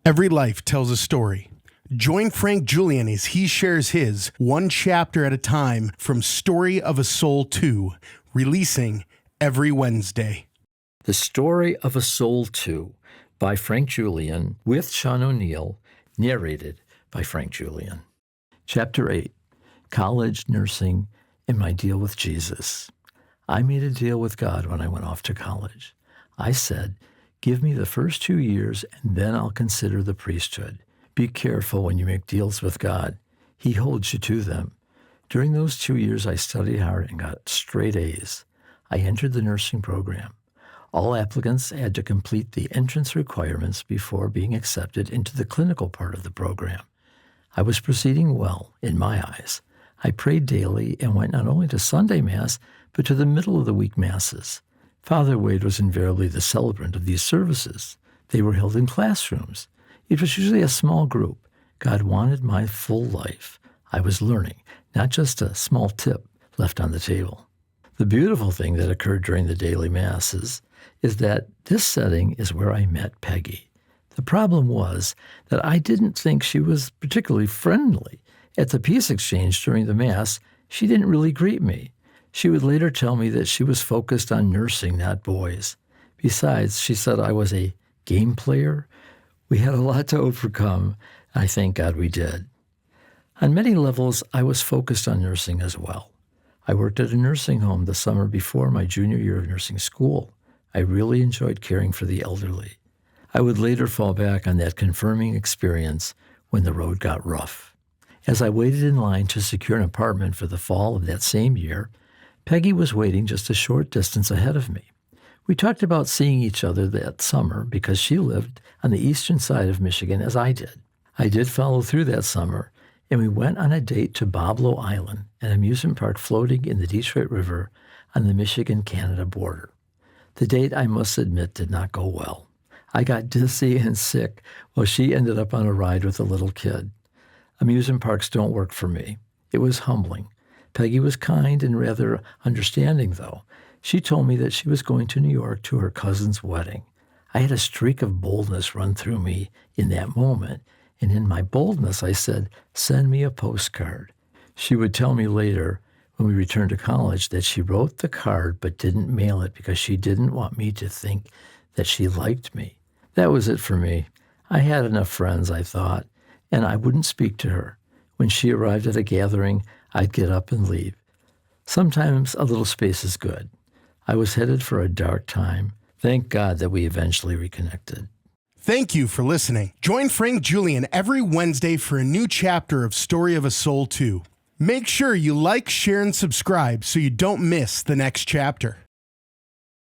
Every life tells a story. Join Frank Julian as he shares his one chapter at a time from Story of a Soul 2, releasing every Wednesday. The Story of a Soul 2 by Frank Julian with Sean O'Neill, narrated by Frank Julian. Chapter 8, College, Nursing, and My Deal with Jesus. I made a deal with God when I went off to college. I said, give me the first 2 years and then I'll consider the priesthood. Be careful when you make deals with God. He holds you to them. During those 2 years, I studied hard and got straight A's. I entered the nursing program. All applicants had to complete the entrance requirements before being accepted into the clinical part of the program. I was proceeding well, in my eyes. I prayed daily and went not only to Sunday Mass, but to the middle of the week Masses. Father Wade was invariably the celebrant of these services. They were held in classrooms. It was usually a small group. God wanted my full life. I was learning, not just a small tip left on the table. The beautiful thing that occurred during the daily Masses is that this setting is where I met Peggy. The problem was that I didn't think she was particularly friendly. At the peace exchange during the Mass, she didn't really greet me. She would later tell me that she was focused on nursing, not boys. Besides, she said I was a game player. We had a lot to overcome. I thank God we did. On many levels, I was focused on nursing as well. I worked at a nursing home the summer before my junior year of nursing school. I really enjoyed caring for the elderly. I would later fall back on that confirming experience when the road got rough. As I waited in line to secure an apartment for the fall of that same year, Peggy was waiting just a short distance ahead of me. We talked about seeing each other that summer because she lived on the eastern side of Michigan as I did. I did follow through that summer, and we went on a date to Boblo Island, an amusement park floating in the Detroit River on the Michigan-Canada border. The date, I must admit, did not go well. I got dizzy and sick while she ended up on a ride with a little kid. Amusement parks don't work for me. It was humbling. Peggy was kind and rather understanding, though. She told me that she was going to New York to her cousin's wedding. I had a streak of boldness run through me in that moment, and in my boldness I said, send me a postcard. She would tell me later, when we returned to college, that she wrote the card but didn't mail it because she didn't want me to think that she liked me. That was it for me. I had enough friends, I thought, and I wouldn't speak to her. When she arrived at a gathering, I'd get up and leave. Sometimes a little space is good. I was headed for a dark time. Thank God that we eventually reconnected. Thank you for listening. Join Frank Julian every Wednesday for a new chapter of Story of a Soul 2. Make sure you like, share, and subscribe so you don't miss the next chapter.